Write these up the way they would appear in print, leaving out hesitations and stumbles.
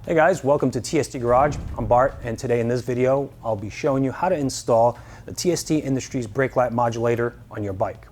Hey guys, welcome to TST Garage. I'm Bart, and today in this video, I'll be showing you how to install the TST Industries brake light modulator on your bike.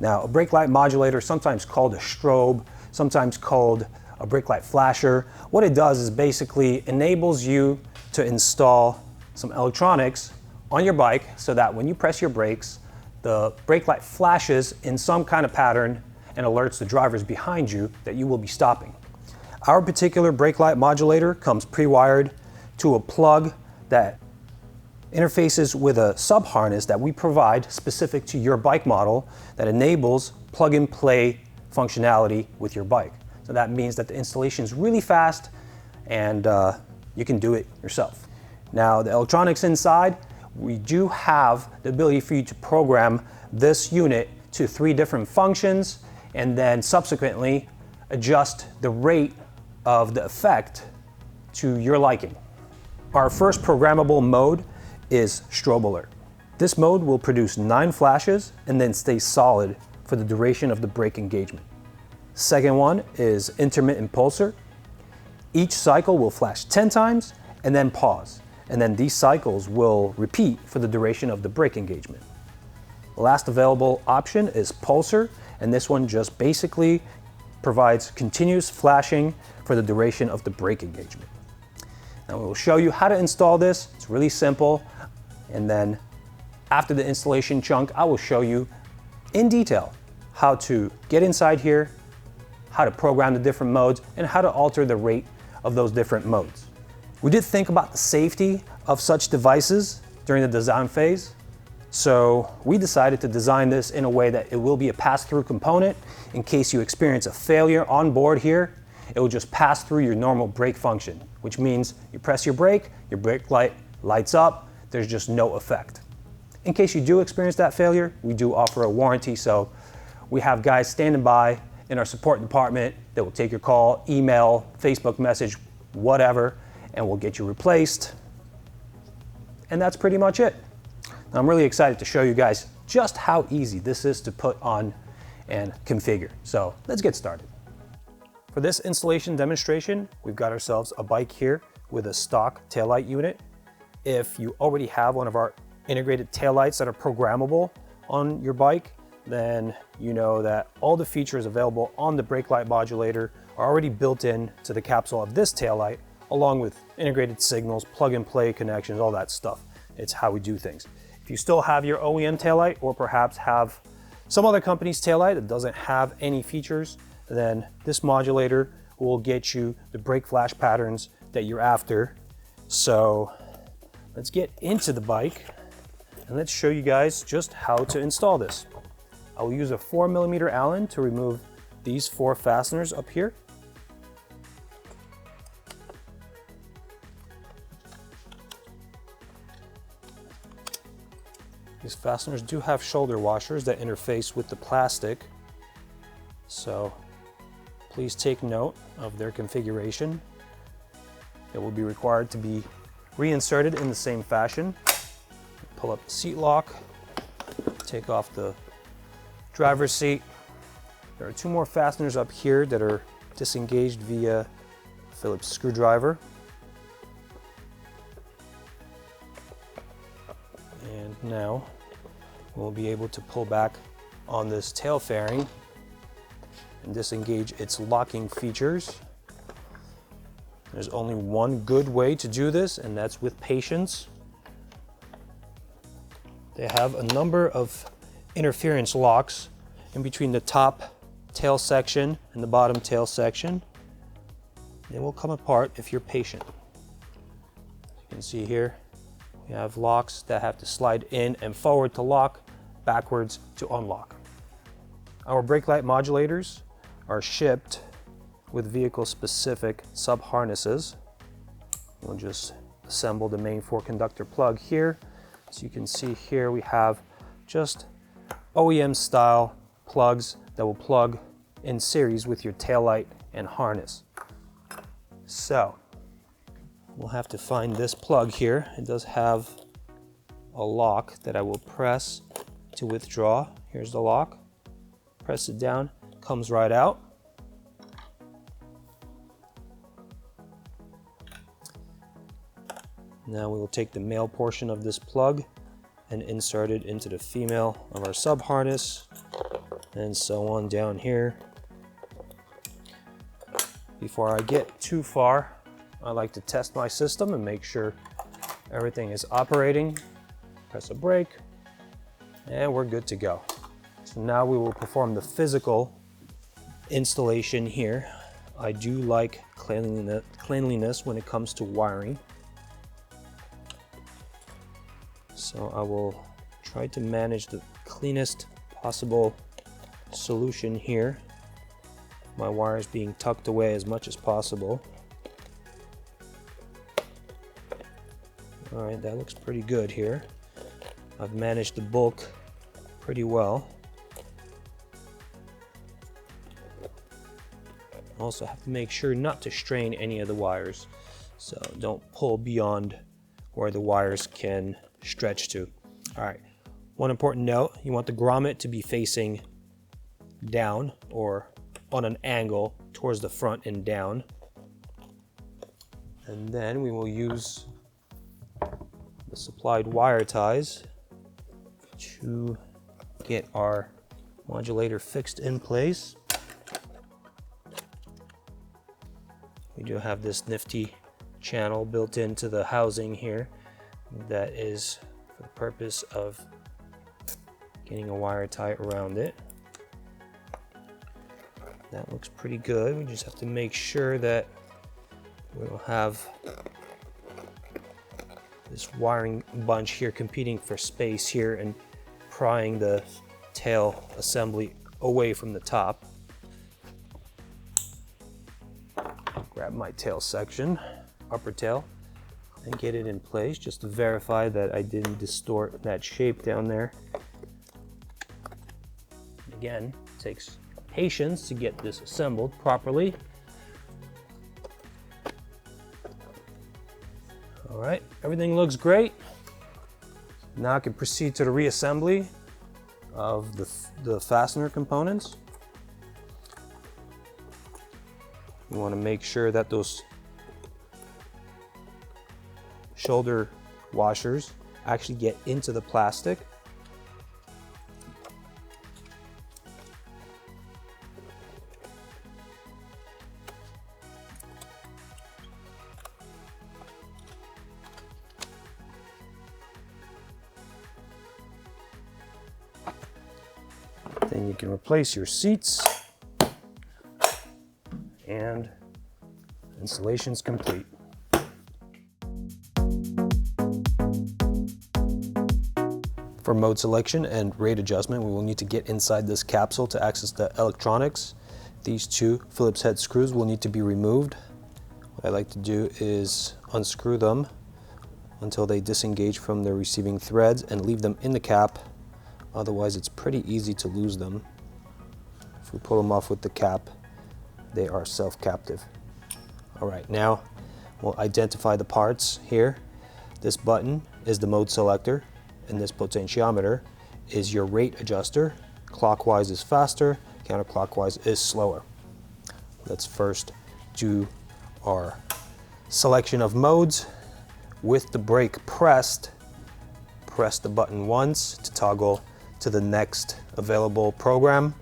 Now, a brake light modulator, sometimes called a strobe, sometimes called a brake light flasher, what it does is basically enables you to install some electronics on your bike so that when you press your brakes, the brake light flashes in some kind of pattern and alerts the drivers behind you that you will be stopping. Our particular brake light modulator comes pre-wired to a plug that interfaces with a sub-harness that we provide specific to your bike model that enables plug-and-play functionality with your bike. So that means that the installation is really fast and you can do it yourself. Now, the electronics inside, we do have the ability for you to program this unit to 3 different functions and then subsequently adjust the rate of the effect to your liking. Our first programmable mode is strobe alert. This mode will produce 9 flashes and then stay solid for the duration of the brake engagement. Second one is intermittent pulsar. Each cycle will flash 10 times and then pause, and then these cycles will repeat for the duration of the brake engagement. The last available option is pulsar, and this one just basically provides continuous flashing for the duration of the brake engagement. Now we'll show you how to install this. It's really simple. And then after the installation chunk, I will show you in detail how to get inside here, how to program the different modes, and how to alter the rate of those different modes. We did think about the safety of such devices during the design phase. So we decided to design this in a way that it will be a pass-through component. In case you experience a failure on board here, it will just pass through your normal brake function, which means you press your brake light lights up, there's just no effect. In case you do experience that failure, we do offer a warranty, so we have guys standing by in our support department that will take your call, email, Facebook message, whatever, and we'll get you replaced. And that's pretty much it. I'm really excited to show you guys just how easy this is to put on and configure. So let's get started. For this installation demonstration, we've got ourselves a bike here with a stock taillight unit. If you already have one of our integrated taillights that are programmable on your bike, then you know that all the features available on the brake light modulator are already built in to the capsule of this taillight, along with integrated signals, plug and play connections, all that stuff. It's how we do things. If you still have your OEM taillight, or perhaps have some other company's taillight that doesn't have any features, then this modulator will get you the brake flash patterns that you're after. So let's get into the bike and let's show you guys just how to install this. I will use a 4mm Allen to remove these 4 fasteners up here. These fasteners do have shoulder washers that interface with the plastic, so please take note of their configuration. It will be required to be reinserted in the same fashion. Pull up the seat lock, take off the driver's seat. There are 2 more fasteners up here that are disengaged via Phillips screwdriver. And now we'll be able to pull back on this tail fairing and disengage its locking features. There's only one good way to do this, and that's with patience. They have a number of interference locks in between the top tail section and the bottom tail section. They will come apart if you're patient. As you can see here, we have locks that have to slide in and forward to lock, backwards to unlock. Our brake light modulators are shipped with vehicle-specific sub-harnesses. We'll just assemble the main 4-conductor plug here. So you can see here we have just OEM style plugs that will plug in series with your taillight and harness. So we'll have to find this plug here. It does have a lock that I will press to withdraw. Here's the lock. Press it down, comes right out. Now we will take the male portion of this plug and insert it into the female of our sub harness, and so on down here. Before I get too far, I like to test my system and make sure everything is operating. Press a brake, and we're good to go. So now we will perform the physical installation here. I do like cleanliness when it comes to wiring. So I will try to manage the cleanest possible solution here. My wires being tucked away as much as possible. All right, that looks pretty good here. I've managed the bulk pretty well. Also have to make sure not to strain any of the wires. So don't pull beyond where the wires can stretch to. All right, one important note, you want the grommet to be facing down or on an angle towards the front and down. And then we will use the supplied wire ties to get our modulator fixed in place. We do have this nifty channel built into the housing here that is for the purpose of getting a wire tie around it. That looks pretty good. We just have to make sure that we'll have this wiring bunch here competing for space here and prying the tail assembly away from the top. Grab my tail section, upper tail, and get it in place just to verify that I didn't distort that shape down there. Again, it takes patience to get this assembled properly. All right, everything looks great. Now I can proceed to the reassembly of the fastener components. You want to make sure that those shoulder washers actually get into the plastic. Then you can replace your seats, and installation's complete. For mode selection and rate adjustment, we will need to get inside this capsule to access the electronics. These two Phillips head screws will need to be removed. What I like to do is unscrew them until they disengage from their receiving threads and leave them in the cap. Otherwise, it's pretty easy to lose them. If we pull them off with the cap, they are self-captive. All right, now we'll identify the parts here. This button is the mode selector, and this potentiometer is your rate adjuster. Clockwise is faster, counterclockwise is slower. Let's first do our selection of modes. With the brake pressed, press the button once to toggle to the next available program.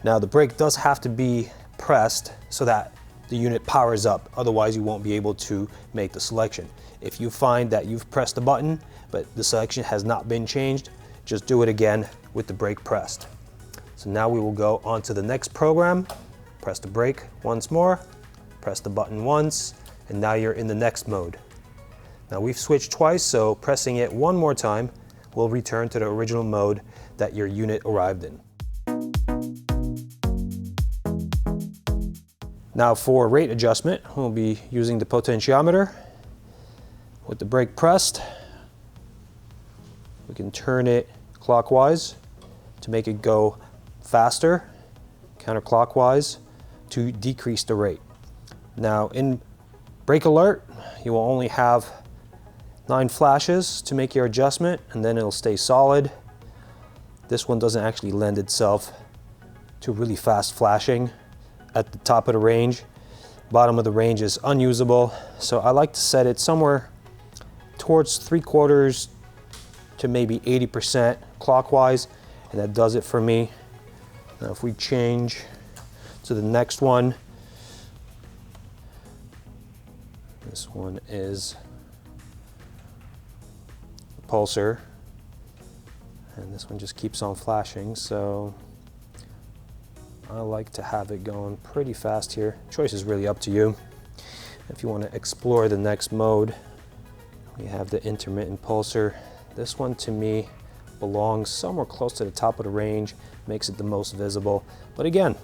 Now the brake does have to be pressed so that the unit powers up, otherwise you won't be able to make the selection. If you find that you've pressed the button but the selection has not been changed, just do it again with the brake pressed. So now we will go on to the next program. Press the brake once more, press the button once, and now you're in the next mode. Now we've switched twice, so pressing it one more time will return to the original mode that your unit arrived in. Now for rate adjustment, we'll be using the potentiometer. With the brake pressed, we can turn it clockwise to make it go faster, counterclockwise to decrease the rate. Now in brake alert, you will only have 9 flashes to make your adjustment, and then it'll stay solid. This one doesn't actually lend itself to really fast flashing at the top of the range. Bottom of the range is unusable, so I like to set it somewhere towards 3/4 to maybe 80% clockwise, and that does it for me. Now if we change to the next one, this one is the pulsar, and this one just keeps on flashing, so I like to have it going pretty fast here. Choice is really up to you. If you want to explore the next mode, we have the intermittent pulsar. This one to me belongs somewhere close to the top of the range, makes it the most visible. But again,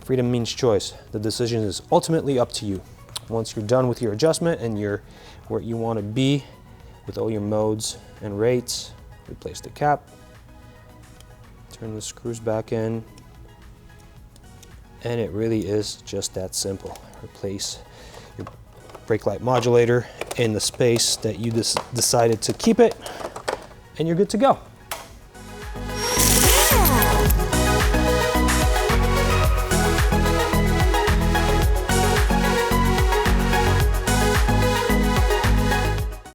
freedom means choice. The decision is ultimately up to you. Once you're done with your adjustment and you're where you want to be with all your modes and rates, replace the cap, turn the screws back in, and it really is just that simple. Replace your brake light modulator in the space that you decided to keep it, and you're good to go.